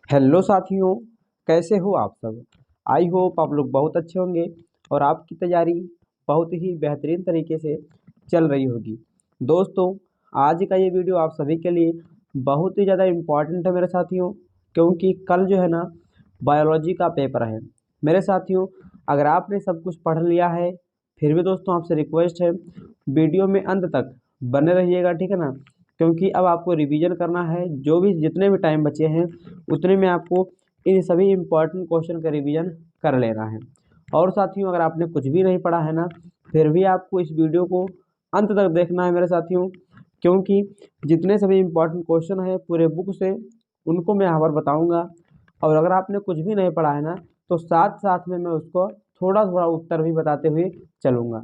Hello साथियों, कैसे हो आप सब। आई होप आप लोग बहुत अच्छे होंगे और आपकी तैयारी बहुत ही बेहतरीन तरीके से चल रही होगी। दोस्तों, आज का ये वीडियो आप सभी के लिए बहुत ही ज़्यादा इम्पॉर्टेंट है मेरे साथियों, क्योंकि कल जो है ना बायोलॉजी का पेपर है। मेरे साथियों, अगर आपने सब कुछ पढ़ लिया है फिर भी दोस्तों आपसे रिक्वेस्ट है, वीडियो में अंत तक बने रहिएगा, ठीक है ना। क्योंकि अब आपको रिवीजन करना है, जो भी जितने भी टाइम बचे हैं उतने में आपको इन सभी इम्पॉर्टेंट क्वेश्चन का रिवीजन कर लेना है। और साथियों, अगर आपने कुछ भी नहीं पढ़ा है ना, फिर भी आपको इस वीडियो को अंत तक देखना है मेरे साथियों, क्योंकि जितने सभी इम्पॉर्टेंट क्वेश्चन हैं पूरे बुक से उनको मैं यहाँ पर बताऊँगा। और अगर आपने कुछ भी नहीं पढ़ा है ना, तो साथ साथ में मैं उसको थोड़ा थोड़ा उत्तर भी बताते हुए चलूँगा,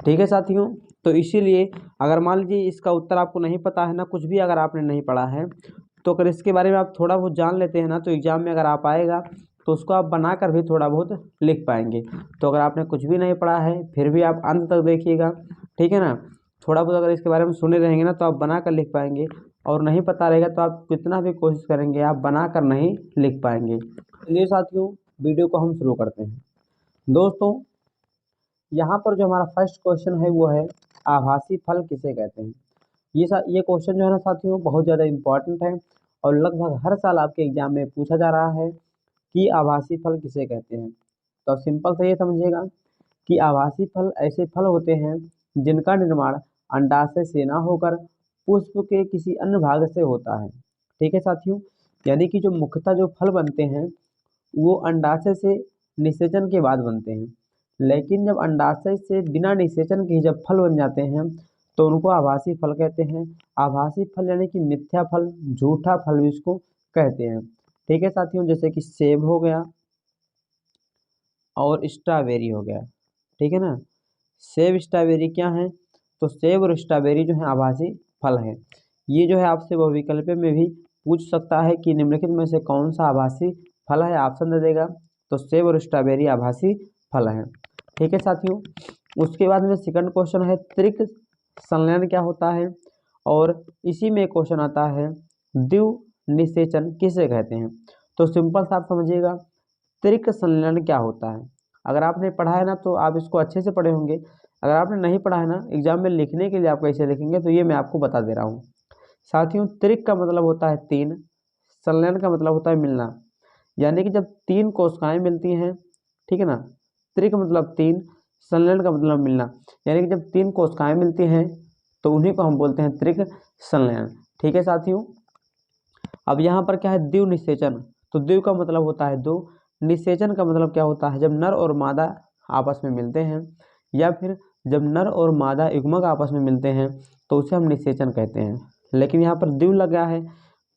ठीक है साथियों। तो इसीलिए अगर मान लीजिए इसका उत्तर आपको नहीं पता है ना, कुछ भी अगर आपने नहीं पढ़ा है, तो अगर इसके बारे में आप थोड़ा बहुत जान लेते हैं ना, तो एग्ज़ाम में अगर आप आएगा तो उसको आप बना कर भी थोड़ा बहुत लिख पाएंगे। तो अगर आपने कुछ भी नहीं पढ़ा है फिर भी आप अंत तक देखिएगा, ठीक है ना। थोड़ा बहुत अगर इसके बारे में सुने रहेंगे ना तो आप बना कर लिख पाएंगे, और नहीं पता रहेगा तो आप कितना भी कोशिश करेंगे आप बना कर नहीं लिख पाएंगे। चलिए साथियों, वीडियो को हम शुरू करते हैं। दोस्तों, यहाँ पर जो हमारा फर्स्ट क्वेश्चन है वो है आभासी फल किसे कहते हैं। ये क्वेश्चन जो है ना साथियों बहुत ज़्यादा इम्पॉर्टेंट है और लगभग हर साल आपके एग्जाम में पूछा जा रहा है कि आभासी फल किसे कहते हैं। तो आप सिंपल से ये समझिएगा कि आभासी फल ऐसे फल होते हैं जिनका निर्माण अंडाशय से ना होकर पुष्प के किसी अन्य भाग से होता है, ठीक है साथियों। यानी कि जो मुख्यतः जो फल बनते हैं वो अंडाशय से निषेचन के बाद बनते हैं, लेकिन जब अंडाशय से बिना निषेचन के ही जब फल बन जाते हैं तो उनको आभासी फल कहते हैं। आभासी फल यानी कि मिथ्या फल, झूठा फल भी इसको कहते हैं, ठीक है साथियों। जैसे कि सेब हो गया और स्ट्रॉबेरी हो गया, ठीक है ना। सेब स्ट्रॉबेरी क्या है, तो सेब और स्ट्रॉबेरी जो है आभासी फल है। ये जो है आपसे वो विकल्प में भी पूछ सकता है कि निम्नलिखित में से कौन सा आभासी फल है, ऑप्शन दे देगा। तो सेब और स्ट्रॉबेरी आभासी फल है, ठीक है साथियों। उसके बाद में सेकंड क्वेश्चन है त्रिक संलयन क्या होता है, और इसी में क्वेश्चन आता है द्विव निषेचन किसे कहते हैं। तो सिंपल सा आप समझिएगा, त्रिक संलयन क्या होता है। अगर आपने पढ़ा है ना तो आप इसको अच्छे से पढ़े होंगे, अगर आपने नहीं पढ़ा है ना एग्जाम में लिखने के लिए आप कैसे लिखेंगे तो ये मैं आपको बता दे रहा हूँ। साथियों, त्रिक का मतलब होता है तीन, संलयन का मतलब होता है मिलना। यानी कि जब तीन कोशिकाएं मिलती हैं, ठीक है ना, त्रिक मतलब तीन, संलयन का मतलब मिलना। यानी कि जब तीन कोशिकाएं मिलती हैं तो उन्हीं को हम बोलते हैं त्रिक संलयन, ठीक है साथियों। अब यहाँ पर क्या है द्विव निषेचन, तो द्विव का मतलब होता है दो, निषेचन का मतलब क्या होता है जब नर और मादा आपस में मिलते हैं, या फिर जब नर और मादा युग्मक आपस में मिलते हैं तो उसे हम निषेचन कहते हैं। लेकिन यहाँ पर द्विव लगा है,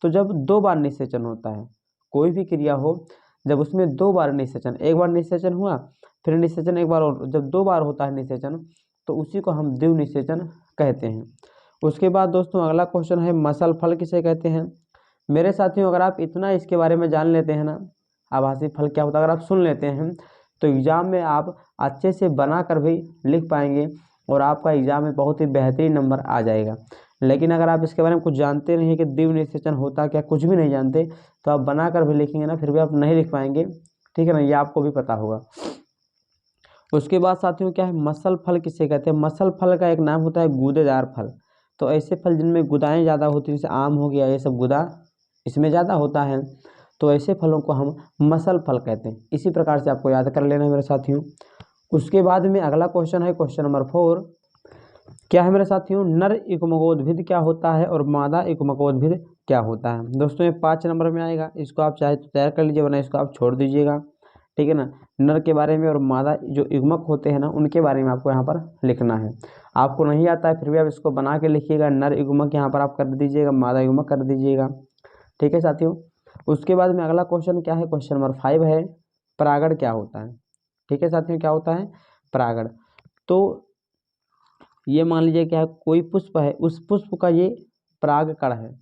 तो जब दो बार निषेचन होता है, कोई भी क्रिया हो जब उसमें दो बार निषेचन, एक बार निषेचन हुआ फिर निषेचन एक बार, और जब दो बार होता है निषेचन तो उसी को हम द्विव निषेचन कहते हैं। उसके बाद दोस्तों अगला क्वेश्चन है मसल फल किसे कहते हैं। मेरे साथियों, अगर आप इतना इसके बारे में जान लेते हैं ना, आभासी फल क्या होता है, अगर आप सुन लेते हैं तो एग्ज़ाम में आप अच्छे से बना कर भी लिख पाएंगे और आपका एग्ज़ाम में बहुत ही बेहतरीन नंबर आ जाएगा। लेकिन अगर आप इसके बारे में कुछ जानते नहीं कि द्विव निषेचन होता क्या, कुछ भी नहीं जानते, तो आप बना कर भी लिखेंगे ना फिर भी आप नहीं लिख पाएंगे, ठीक है ना, ये आपको भी पता होगा। उसके बाद साथियों क्या है मसल फल किसे कहते हैं। मसल फल का एक नाम होता है गूदेदार फल। तो ऐसे फल जिनमें गुदाएँ ज़्यादा होती हैं, जैसे आम हो गया, ये सब गुदा इसमें ज़्यादा होता है, तो ऐसे फलों को हम मसल फल कहते हैं। इसी प्रकार से आपको याद कर लेना है मेरे साथियों। उसके बाद में अगला क्वेश्चन है क्वेश्चन नंबर 4, क्या है मेरे साथियों नर युग्मकोद्भिद क्या होता है और मादा युग्मकोद्भिद क्या होता है। दोस्तों ये 5 नंबर में आएगा, इसको आप चाहे तो तैयार कर लीजिए वरना इसको आप छोड़ दीजिएगा, ठीक है ना। नर के बारे में और मादा जो युग्मक होते हैं ना उनके बारे में आपको यहाँ पर लिखना है। आपको नहीं आता है फिर भी आप इसको बना के लिखिएगा, नर युग्मक यहाँ पर आप कर दीजिएगा, मादा युग्मक कर दीजिएगा, ठीक है साथियों। उसके बाद में अगला क्वेश्चन क्या है क्वेश्चन नंबर 5 है परागण क्या होता है, ठीक है साथियों। क्या होता है परागण, तो ये मान लीजिए क्या है कोई पुष्प है, उस पुष्प का ये परागकण है,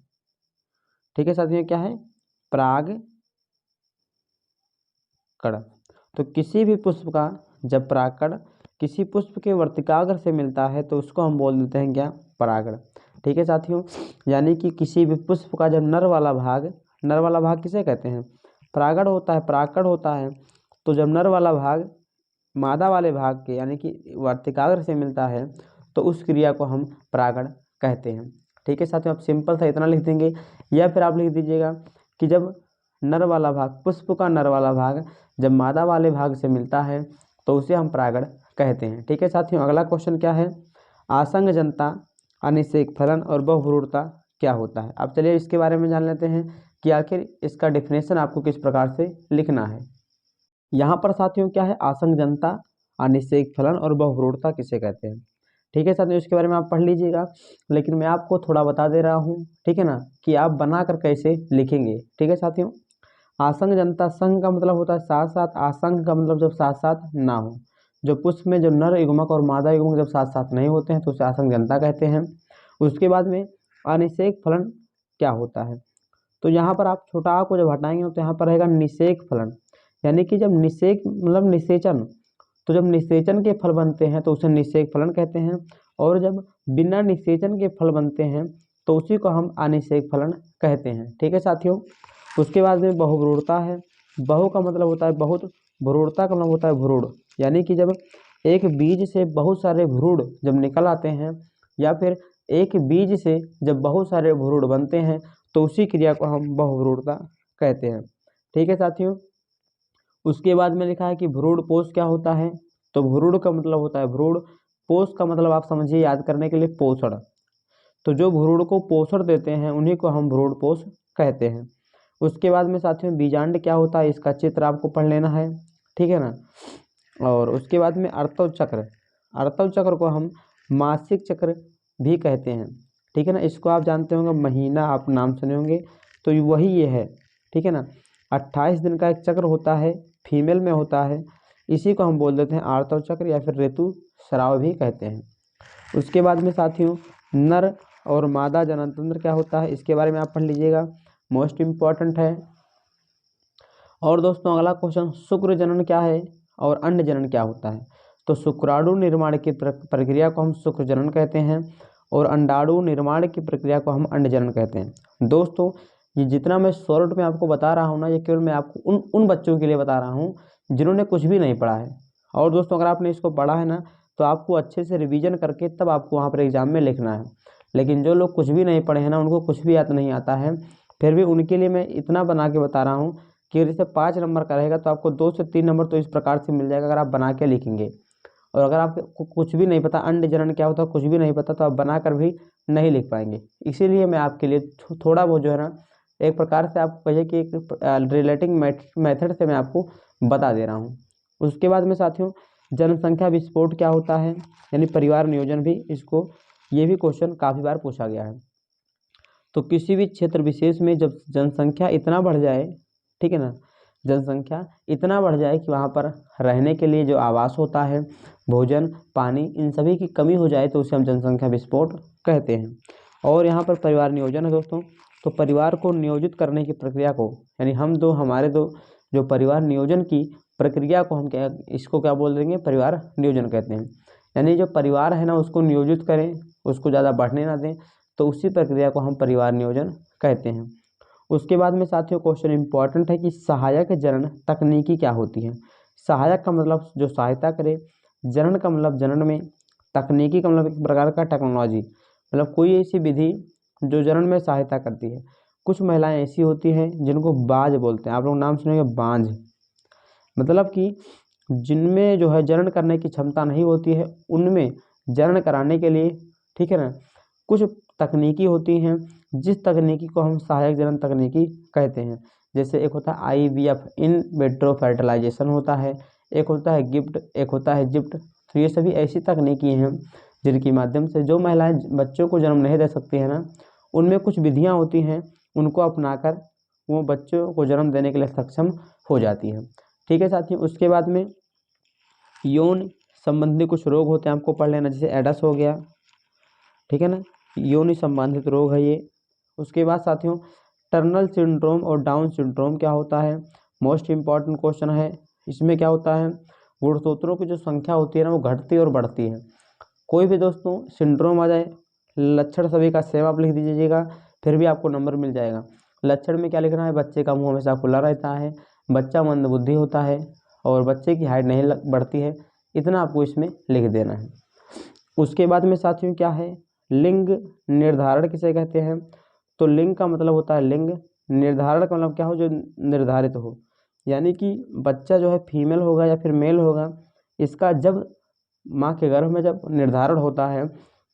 ठीक है साथियों। क्या है परागकण, तो किसी भी पुष्प का जब परागकण किसी पुष्प के वर्तिकाग्र से मिलता है तो उसको हम बोल देते हैं क्या परागण, ठीक है साथियों। यानी कि किसी भी पुष्प का जब नर वाला भाग नर वाला भाग किसे कहते हैं? प्रागड़ होता है, प्राकड़ होता है। तो जब नर वाला भाग मादा वाले भाग के यानी कि वर्तिकाग्र से मिलता है तो उस क्रिया को हम प्रागड़ कहते हैं। ठीक है साथियों, आप सिंपल सा इतना लिख देंगे, या फिर आप लिख दीजिएगा कि जब नर वाला भाग, पुष्प का नर वाला भाग जब मादा वाले भाग से मिलता है तो उसे हम प्रागड़ कहते हैं। ठीक है साथियों, अगला क्वेश्चन क्या है? आसंग जनता, अनिषेक फलन और बहुभ्रूणता क्या होता है? अब चलिए इसके बारे में जान लेते हैं कि आखिर इसका डिफिनेशन आपको किस प्रकार से लिखना है। यहाँ पर साथियों क्या है? आसंग जनता, अनिषेक फलन और बहुभ्रूणता किसे कहते हैं? ठीक है साथियों, इसके बारे में आप पढ़ लीजिएगा, लेकिन मैं आपको थोड़ा बता दे रहा हूँ, ठीक है ना, कि आप बनाकर कैसे लिखेंगे। ठीक है साथियों, आसंग जनता, संग का मतलब होता है साथ साथ, आसंग का मतलब जब साथ साथ ना हो, जो पुष्प में जो नर युग्मक और मादा युग्मक जब साथ साथ नहीं होते हैं तो उसे आसंग जनता कहते हैं। उसके बाद में अनिषेक फलन क्या होता है? तो यहाँ पर आप छोटा आ को जब हटाएंगे तो यहाँ पर रहेगा निषेक फलन, यानी कि जब निषेक मतलब निषेचन, तो जब निषेचन के फल बनते हैं तो उसे निषेक फलन कहते हैं, और जब बिना निषेचन के फल बनते हैं तो उसी को हम अनिषेक फलन कहते हैं। ठीक है साथियों, उसके बाद में बहुभ्रूणता है। बहु का मतलब होता है बहुत, भ्रूणता का मतलब होता है भ्रूण, यानी कि जब एक बीज से बहुत सारे भ्रूण जब निकल आते हैं, या फिर एक बीज से जब बहुत सारे भ्रूण बनते हैं तो उसी क्रिया को हम बहुभ्रूणता कहते हैं। ठीक है साथियों, उसके बाद में लिखा है कि भ्रूण पोष क्या होता है? तो भ्रूण का मतलब होता है भ्रूण, पोष का मतलब आप समझिए याद करने के लिए पोषण, तो जो भ्रूण को पोषण देते हैं उन्हीं को हम भ्रूण पोष कहते हैं। उसके बाद में साथियों बीजांड क्या होता है? इसका चित्र आपको पढ़ लेना है, ठीक है ना। और उसके बाद में अर्तव चक्र, अर्तव चक्र को हम मासिक चक्र भी कहते हैं। ठीक है ना, इसको आप जानते होंगे, महीना आप नाम सुने होंगे, तो वही ये है। ठीक है ना, 28 दिन का एक चक्र होता है, फीमेल में होता है, इसी को हम बोल देते हैं आर्तव चक्र या फिर ऋतु स्राव भी कहते हैं। उसके बाद में साथियों नर और मादा जननतंत्र क्या होता है? इसके बारे में आप पढ़ लीजिएगा, मोस्ट इम्पॉर्टेंट है। और दोस्तों अगला क्वेश्चन, शुक्र जनन क्या है और अंड जनन क्या होता है? तो शुक्राणु निर्माण की प्रक्रिया को हम शुक्र जनन कहते हैं, और अंडाणु निर्माण की प्रक्रिया को हम अंड जनन कहते हैं। दोस्तों ये जितना मैं शॉर्ट में आपको बता रहा हूँ ना, ये केवल मैं आपको उन बच्चों के लिए बता रहा हूँ जिन्होंने कुछ भी नहीं पढ़ा है। और दोस्तों अगर आपने इसको पढ़ा है ना तो आपको अच्छे से रिवीजन करके तब आपको वहाँ पर एग्जाम में लिखना है। लेकिन जो लोग कुछ भी नहीं पढ़े हैं ना, उनको कुछ भी याद नहीं आता है, फिर भी उनके लिए मैं इतना बना के बता रहा हूँ कि जैसे 5 नंबर का रहेगा तो आपको 2 से 3 नंबर तो इस प्रकार से मिल जाएगा अगर आप बना के लिखेंगे। और अगर आपको कुछ भी नहीं पता, अंड जनन क्या होता है कुछ भी नहीं पता, तो आप बनाकर भी नहीं लिख पाएंगे। इसीलिए मैं आपके लिए थोड़ा बहुत जो है ना, एक प्रकार से आप कहिए कि एक रिलेटिंग मेथड से मैं आपको बता दे रहा हूँ। उसके बाद में साथियों जनसंख्या विस्फोट क्या होता है, यानी परिवार नियोजन भी, इसको ये भी क्वेश्चन काफ़ी बार पूछा गया है। तो किसी भी क्षेत्र विशेष में जब जनसंख्या इतना बढ़ जाए, ठीक है ना, जनसंख्या इतना बढ़ जाए कि वहाँ पर रहने के लिए जो आवास होता है, भोजन, पानी, इन सभी की कमी हो जाए तो उसे हम जनसंख्या विस्फोट कहते हैं। और यहाँ पर परिवार नियोजन है दोस्तों, तो परिवार को नियोजित करने की प्रक्रिया को, यानी हमारे दो जो परिवार नियोजन की प्रक्रिया को हम इसको क्या बोल देंगे? परिवार नियोजन कहते हैं। यानी जो परिवार है ना उसको नियोजित करें, उसको ज़्यादा बढ़ने ना दें, तो उसी प्रक्रिया को हम परिवार नियोजन कहते हैं। उसके बाद में साथियों क्वेश्चन इंपॉर्टेंट है कि सहायक जनन तकनीकी क्या होती है? सहायक का मतलब जो सहायता करे, जनन का मतलब जनन में, तकनीकी का मतलब एक प्रकार का टेक्नोलॉजी, मतलब कोई ऐसी विधि जो जनन में सहायता करती है। कुछ महिलाएं ऐसी होती हैं जिनको बाज बोलते हैं, आप लोग नाम सुनेंगे बांझ, मतलब कि जिनमें जो है जनन करने की क्षमता नहीं होती है, उनमें जनन कराने के लिए, ठीक है ना, कुछ तकनीकी होती हैं जिस तकनीकी को हम सहायक जनन तकनीकी कहते हैं। जैसे एक होता है IVF, इन विट्रो फर्टिलाइजेशन होता है, एक होता है गिफ्ट, एक होता है जिफ्ट। तो ये सभी ऐसी तकनीकी हैं जिनके माध्यम से जो महिलाएं बच्चों को जन्म नहीं दे सकती हैं ना, उनमें कुछ विधियां होती हैं, उनको अपनाकर वो बच्चों को जन्म देने के लिए सक्षम हो जाती हैं। ठीक है साथियों, उसके बाद में यौन संबंधी कुछ रोग होते हैं, आपको पढ़ लेना, जैसे एडस हो गया, ठीक है ना, यौन संबंधित रोग है ये। उसके बाद साथियों टर्नल सिंड्रोम और डाउन सिंड्रोम क्या होता है? मोस्ट इम्पॉर्टेंट क्वेश्चन है। इसमें क्या होता है? गुणसूत्रों की जो संख्या होती है ना वो घटती और बढ़ती है। कोई भी दोस्तों सिंड्रोम आ जाए, लक्षण सभी का सेम आप लिख दीजिएगा, फिर भी आपको नंबर मिल जाएगा। लक्षण में क्या लिखना है, बच्चे का मुंह हमेशा खुला रहता है, बच्चा मंदबुद्धि होता है और बच्चे की हाइट नहीं बढ़ती है, इतना आपको इसमें लिख देना है। उसके बाद में साथियों क्या है, लिंग निर्धारण किसे कहते हैं, तो लिंग का मतलब होता है लिंग, निर्धारण का मतलब क्या हो, जो निर्धारित हो, यानी कि बच्चा जो है फीमेल होगा या फिर मेल होगा, इसका जब माँ के गर्भ में जब निर्धारण होता है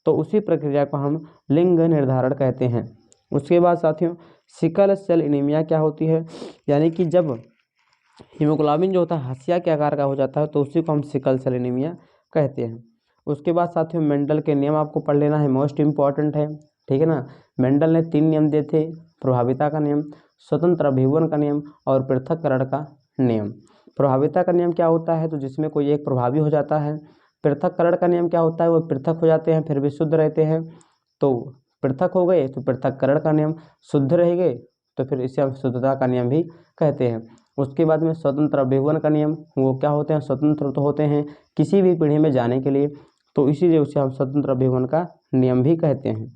तो उसी प्रक्रिया को हम लिंग निर्धारण कहते हैं। उसके बाद साथियों सिकल सेल एनीमिया क्या होती है, यानी कि जब हीमोग्लोबिन जो होता है हंसिया के आकार का हो जाता है तो उसी को हम सिकल सेल एनीमिया कहते हैं। उसके बाद साथियों मेंडल के नियम आपको पढ़ लेना है, मोस्ट इम्पॉर्टेंट है, ठीक है ना। मेंडल ने 3 नियम दिए थे, प्रभाविता का नियम, स्वतंत्र अभिवन का नियम और पृथक्करण का नियम। प्रभाविता का नियम क्या होता है, तो जिसमें कोई एक प्रभावी हो जाता है। पृथक्करण का नियम क्या होता है, वो पृथक हो जाते हैं फिर भी शुद्ध रहते हैं, तो पृथक हो गए तो पृथक्करण का नियम, शुद्ध रह गए तो फिर इसे हम शुद्धता का नियम भी कहते हैं। उसके बाद में स्वतंत्र अभिवन का नियम, वो क्या होते हैं, स्वतंत्र तो होते हैं किसी भी पीढ़ी में जाने के लिए, तो इसीलिए उसे हम स्वतंत्र अभिवन का नियम भी कहते हैं।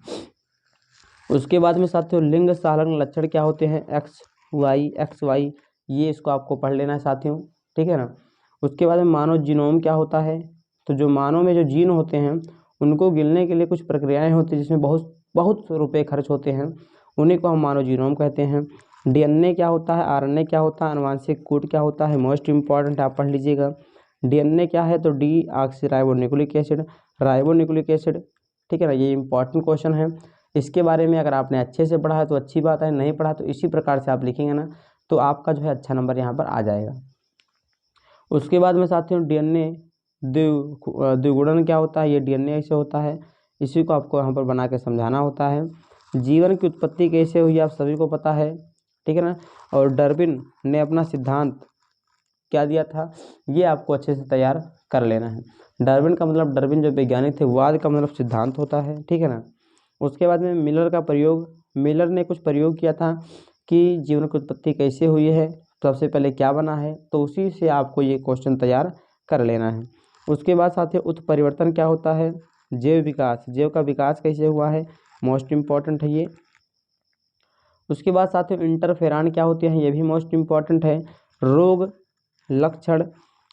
उसके बाद में साथियों लिंग संलग्न लक्षण क्या होते हैं, एक्स वाई, ये इसको आपको पढ़ लेना है साथियों, ठीक है ना। उसके बाद में मानव जीनोम क्या होता है, तो जो मानव में जो जीन होते हैं उनको गिनने के लिए कुछ प्रक्रियाएं होती हैं जिसमें बहुत बहुत रुपए खर्च होते हैं, उन्हीं को हम मानव जीनोम कहते हैं। डीएनए क्या होता है, आरएनए क्या होता है, आनुवांशिक कोड क्या होता है, मोस्ट इंपॉर्टेंट आप पढ़ लीजिएगा। डीएनए क्या है, तो डी ऑक्सीराइबोन्यूक्लिक एसिड, राइबोन्यूक्लिक एसिड, ठीक है ना, ये इंपॉर्टेंट क्वेश्चन है। इसके बारे में अगर आपने अच्छे से पढ़ा है तो अच्छी बात है, नहीं पढ़ा तो इसी प्रकार से आप लिखेंगे ना तो आपका जो है अच्छा नंबर यहाँ पर आ जाएगा। उसके बाद में साथियों डीएनए द्विगुणन क्या होता है, ये डीएनए ऐसे होता है, इसी को आपको यहाँ पर बना के समझाना होता है। जीवन की उत्पत्ति कैसे हुई आप सभी को पता है, ठीक है ना। और डार्विन ने अपना सिद्धांत क्या दिया था, ये आपको अच्छे से तैयार कर लेना है। डार्विन का मतलब, डार्विन जो वैज्ञानिक थे, वाद का मतलब सिद्धांत होता है, ठीक है ना। उसके बाद में मिलर का प्रयोग, मिलर ने कुछ प्रयोग किया था कि जीवन की उत्पत्ति कैसे हुई है, सबसे पहले क्या बना है, तो उसी से आपको ये क्वेश्चन तैयार कर लेना है। उसके बाद साथियों उत्परिवर्तन क्या होता है, जैव विकास, जैव का विकास कैसे हुआ है, मोस्ट इम्पॉर्टेंट है ये। उसके बाद साथियों इंटरफेरान क्या होते हैं, ये भी मोस्ट इम्पॉर्टेंट है। रोग लक्षण,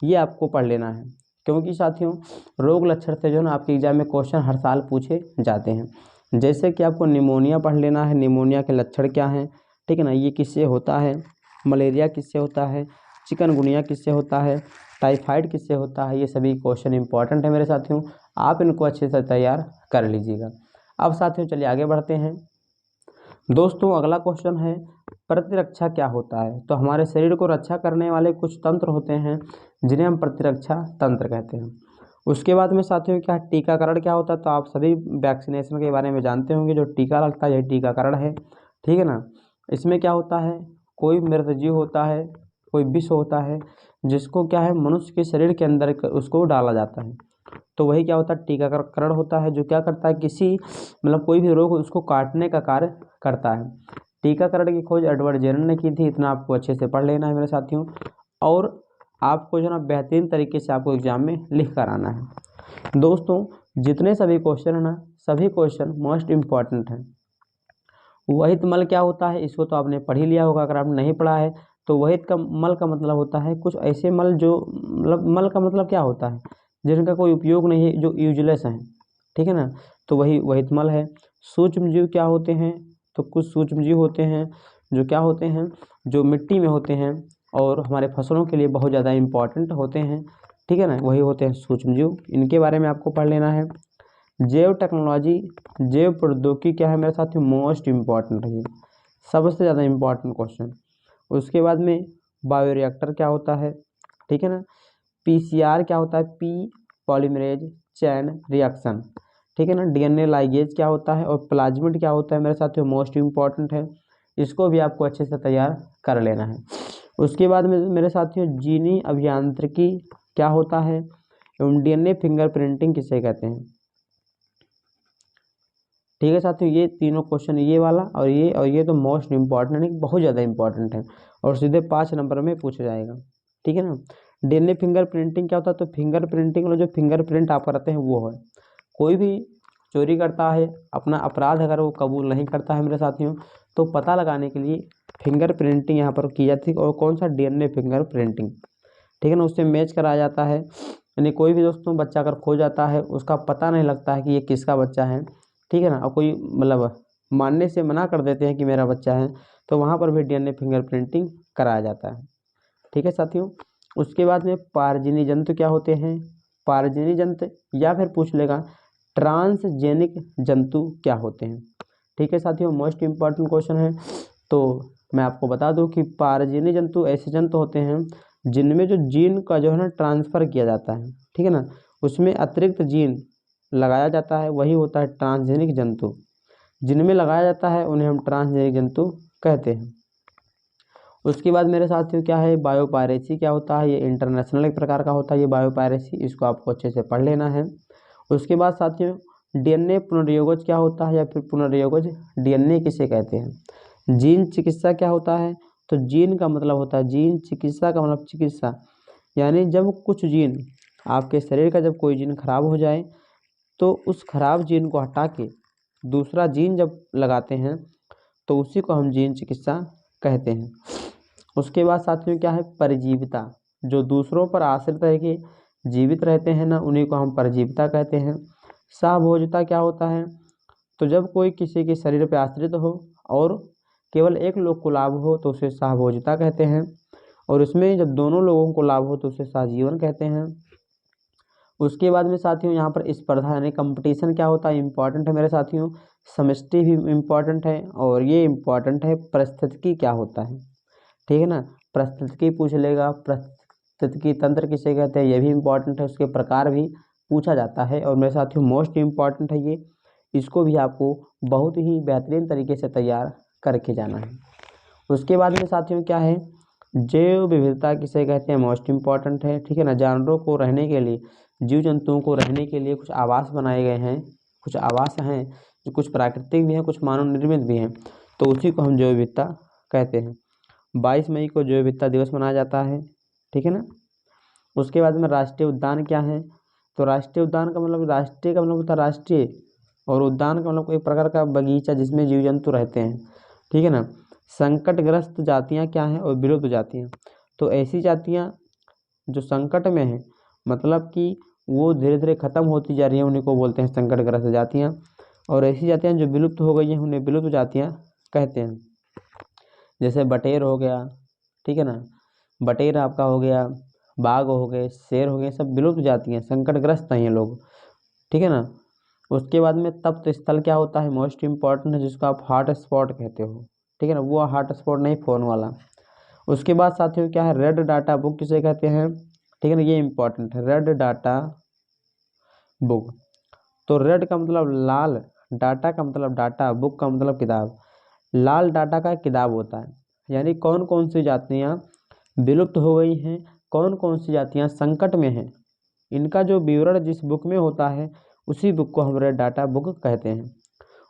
ये आपको पढ़ लेना है, क्योंकि साथियों रोग लक्षण से जो है ना आपके एग्जाम में क्वेश्चन हर साल पूछे जाते हैं। जैसे कि आपको निमोनिया पढ़ लेना है, निमोनिया के लक्षण क्या हैं, ठीक है ना, ये किससे होता है, मलेरिया किससे होता है, चिकनगुनिया किससे होता है, टाइफाइड किससे होता है, ये सभी क्वेश्चन इंपॉर्टेंट है मेरे साथियों, आप इनको अच्छे से तैयार कर लीजिएगा। अब साथियों चलिए आगे बढ़ते हैं। दोस्तों अगला क्वेश्चन है प्रतिरक्षा क्या होता है, तो हमारे शरीर को रक्षा करने वाले कुछ तंत्र होते हैं जिन्हें हम प्रतिरक्षा तंत्र कहते हैं। उसके बाद में साथियों क्या टीकाकरण क्या होता है, तो आप सभी वैक्सीनेशन के बारे में जानते होंगे, जो टीका लगता है यह टीकाकरण है, ठीक है ना। इसमें क्या होता है, कोई मृत जीव होता है, कोई विष होता है जिसको क्या है मनुष्य के शरीर के अंदर उसको डाला जाता है, तो वही क्या होता है टीकाकरण होता है, जो क्या करता है किसी मतलब कोई भी रोग उसको काटने का कार्य करता है। टीकाकरण की खोज एडवर्ड जेनर ने की थी, इतना आपको अच्छे से पढ़ लेना है मेरे साथियों, और आपको जो ना बेहतरीन तरीके से आपको एग्जाम में लिख कर आना है। दोस्तों जितने सभी क्वेश्चन है ना, सभी क्वेश्चन मोस्ट इम्पॉर्टेंट हैं। वहित मल क्या होता है, इसको तो आपने पढ़ ही लिया होगा, अगर आपने नहीं पढ़ा है तो वहित का मल का मतलब होता है कुछ ऐसे मल जो मतलब मल का मतलब क्या होता है, जिनका कोई उपयोग नहीं है, जो यूजलेस हैं, ठीक है ना, तो वही वहित मल है। सूक्ष्म जीव क्या होते हैं, तो कुछ सूक्ष्म जीव होते हैं जो क्या होते हैं, जो मिट्टी में होते हैं और हमारे फसलों के लिए बहुत ज़्यादा इम्पॉर्टेंट होते हैं, ठीक है ना, वही होते हैं सूक्ष्म जीव, इनके बारे में आपको पढ़ लेना है। जैव टेक्नोलॉजी, जैव प्रौद्योगिकी क्या है मेरे साथियों, मोस्ट इम्पॉर्टेंट है, सबसे ज़्यादा इम्पॉर्टेंट क्वेश्चन। उसके बाद में बायोरिएक्टर क्या होता है, ठीक है ना। पीसीआर क्या होता है, पी पॉलीमरेज चैन रिएक्शन, ठीक है ना। डीएनए लाइगेज क्या होता है और प्लाज्मिड क्या होता है मेरे साथियों, मोस्ट इम्पॉर्टेंट है, इसको भी आपको अच्छे से तैयार कर लेना है। उसके बाद में मेरे साथियों जीनी अभियांत्रिकी क्या होता है एवं डीएनए फिंगरप्रिंटिंग किसे कहते हैं, ठीक है साथियों। ये तीनों क्वेश्चन, ये वाला और ये तो मोस्ट इम्पॉर्टेंट है, बहुत ज़्यादा इंपॉर्टेंट है और सीधे 5 नंबर में पूछा जाएगा, ठीक है ना। डीएनए फिंगरप्रिंटिंग क्या होता है, तो फिंगरप्रिंटिंग वाला जो फिंगरप्रिंट आप करते हैं वो है, कोई भी चोरी करता है अपना अपराध अगर वो कबूल नहीं करता है मेरे साथियों तो पता लगाने के लिए फिंगर प्रिंटिंग यहाँ पर की जाती है। और कौन सा, DNA फिंगर प्रिंटिंग, ठीक है ना, उससे मैच कराया जाता है। यानी कोई भी दोस्तों बच्चा अगर खो जाता है, उसका पता नहीं लगता है कि ये किसका बच्चा है, ठीक है ना, और कोई मतलब मानने से मना कर देते हैं कि मेरा बच्चा है, तो वहाँ पर भी DNA फिंगर प्रिंटिंग कराया जाता है, ठीक है साथियों। उसके बाद में पारजीनी जंतु क्या होते हैं, पारजीनी जंतु, या फिर पूछ लेगा ट्रांसजेनिक जंतु क्या होते हैं, ठीक है साथियों, मोस्ट इम्पॉर्टेंट क्वेश्चन है। तो मैं आपको बता दूं कि पारजीनी जंतु ऐसे जंतु होते हैं जिनमें जो जीन का जो है ना ट्रांसफ़र किया जाता है, ठीक है ना, उसमें अतिरिक्त जीन लगाया जाता है, वही होता है ट्रांसजेनिक जंतु। जिनमें लगाया जाता है उन्हें हम ट्रांसजेनिक जंतु कहते हैं। उसके बाद मेरे साथियों क्या है, बायोपायरेसी क्या होता है, ये इंटरनेशनल एक प्रकार का होता है ये बायोपायरेसी, इसको आपको अच्छे से पढ़ लेना है। उसके बाद साथियों DNA पुनर्योगज क्या होता है, या फिर पुनर्योगज DNA किसे कहते हैं। जीन चिकित्सा क्या होता है, तो जीन का मतलब होता है, जीन चिकित्सा का मतलब चिकित्सा, यानी जब कुछ जीन आपके शरीर का, जब कोई जीन खराब हो जाए तो उस खराब जीन को हटा के दूसरा जीन जब लगाते हैं तो उसी को हम जीन चिकित्सा कहते हैं। उसके बाद साथियों क्या है, परजीविता, जो दूसरों पर आश्रित रह के जीवित रहते हैं ना, उन्हीं को हम परजीविता कहते हैं। सहभोज्यता क्या होता है, तो जब कोई किसी के शरीर पर आश्रित हो और केवल एक लोग को लाभ हो तो उसे सहभोज्यता कहते हैं, और उसमें जब दोनों लोगों को लाभ हो तो उसे सहजीवन कहते हैं। उसके बाद में साथियों यहाँ पर स्पर्धा यानी कंपटीशन क्या होता है, इंपॉर्टेंट है मेरे साथियों। समष्टि भी इम्पॉर्टेंट है, और ये इम्पॉर्टेंट है पारिस्थितिकी क्या होता है, ठीक है ना, पारिस्थितिकी पूछ लेगा, पारिस्थितिकी तंत्र किसे कहते हैं, ये भी इम्पॉर्टेंट है, उसके प्रकार भी पूछा जाता है। और मेरे साथियों मोस्ट इम्पॉर्टेंट है ये, इसको भी आपको बहुत ही बेहतरीन तरीके से तैयार करके जाना है। उसके बाद में साथियों क्या है, जैव विविधता किसे कहते हैं, मोस्ट इम्पॉर्टेंट है, ठीक है ना। जानवरों को रहने के लिए, जीव जंतुओं को रहने के लिए कुछ आवास बनाए गए हैं, कुछ आवास हैं जो कुछ प्राकृतिक भी हैं, कुछ मानव निर्मित भी हैं, तो उसी को हम जैव विविधता कहते हैं। 22 मई को जैव विविधता दिवस मनाया जाता है, ठीक है ना। उसके बाद में राष्ट्रीय उद्यान क्या है, तो राष्ट्रीय उद्यान का मतलब, राष्ट्रीय का मतलब होता है राष्ट्रीय, और उद्यान का मतलब एक प्रकार का बगीचा जिसमें जीव जंतु रहते हैं, ठीक है ना। संकटग्रस्त जातियाँ क्या हैं, और विलुप्त जातियाँ, तो ऐसी जातियाँ जो संकट में हैं, मतलब कि वो धीरे धीरे खत्म होती जा रही हैं, उन्हीं को बोलते हैं संकटग्रस्त जातियाँ। और ऐसी जातियाँ जो विलुप्त हो गई हैं उन्हें विलुप्त जातियाँ कहते हैं। जैसे बटेर हो गया, ठीक है ना, बटेर आपका हो गया, बाघ हो गए, शेर हो गए, सब विलुप्त जाती हैं, संकटग्रस्त हैं ये लोग, ठीक है ना। उसके बाद में तप्त स्थल क्या होता है, मोस्ट इम्पॉर्टेंट है, जिसको आप हॉट स्पॉट कहते हो, ठीक है ना, वो हॉट स्पॉट नहीं फ़ोन वाला। उसके बाद साथियों क्या है, रेड डाटा बुक किसे कहते हैं, ठीक है ना, ये इम्पॉर्टेंट है, रेड डाटा बुक। तो रेड का मतलब लाल, डाटा का मतलब डाटा, बुक का मतलब किताब। लाल डाटा का किताब होता है, यानी कौन कौन सी जातियाँ विलुप्त हो गई हैं, कौन कौन सी जातियाँ संकट में हैं, इनका जो विवरण जिस बुक में होता है उसी बुक को हम रेड डाटा बुक कहते हैं।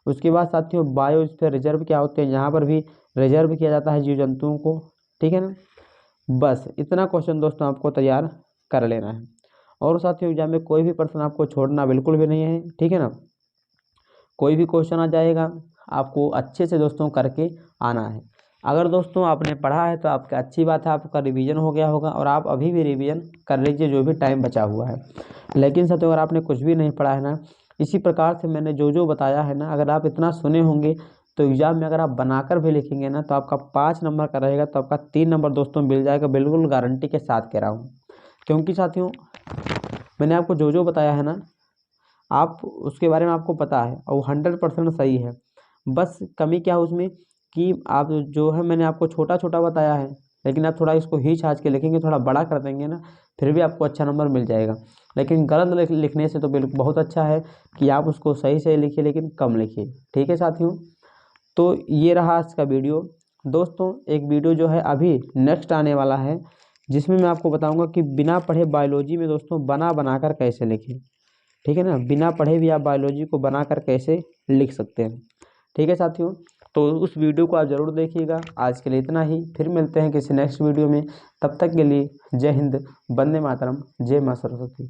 उसके बाद साथियों बायोस्फीयर रिजर्व क्या होते हैं, यहाँ पर भी रिजर्व किया जाता है जीव जंतुओं को, ठीक है ना। बस इतना क्वेश्चन दोस्तों आपको तैयार कर लेना है, और साथियों एग्जाम में कोई भी प्रश्न आपको छोड़ना बिल्कुल भी नहीं है, ठीक है ना। कोई भी क्वेश्चन आ जाएगा आपको अच्छे से दोस्तों करके आना है। अगर दोस्तों आपने पढ़ा है तो आपका अच्छी बात है, आपका रिवीजन हो गया होगा, और आप अभी भी रिवीजन कर लीजिए जो भी टाइम बचा हुआ है। लेकिन साथियों अगर आपने कुछ भी नहीं पढ़ा है ना, इसी प्रकार से मैंने जो जो बताया है ना, अगर आप इतना सुने होंगे तो एग्ज़ाम में अगर आप बनाकर भी लिखेंगे ना तो आपका 5 नंबर का रहेगा, तो आपका 3 नंबर दोस्तों मिल जाएगा, बिल्कुल गारंटी के साथ कह रहा हूँ। क्योंकि साथियों मैंने आपको जो जो बताया है ना, आप उसके बारे में आपको पता है और 100% सही है। बस कमी क्या है उसमें कि आप जो है मैंने आपको छोटा छोटा बताया है, लेकिन आप थोड़ा इसको खींच के लिखेंगे, थोड़ा बड़ा कर देंगे ना, फिर भी आपको अच्छा नंबर मिल जाएगा। लेकिन गलत लिखने से तो बिल्कुल बहुत अच्छा है कि आप उसको सही सही लिखिए लेकिन कम लिखिए, ठीक है साथियों। तो ये रहा आज का वीडियो दोस्तों। एक वीडियो जो है अभी नेक्स्ट आने वाला है, जिसमें मैं आपको बताऊंगा कि बिना पढ़े बायोलॉजी में दोस्तों बनाकर कैसे लिखें, ठीक है ना। बिना पढ़े भी आप बायोलॉजी को बनाकर कैसे लिख सकते हैं, ठीक है साथियों। तो उस वीडियो को आप ज़रूर देखिएगा। आज के लिए इतना ही, फिर मिलते हैं किसी नेक्स्ट वीडियो में। तब तक के लिए जय हिंद, वंदे मातरम, जय माँ सरस्वती।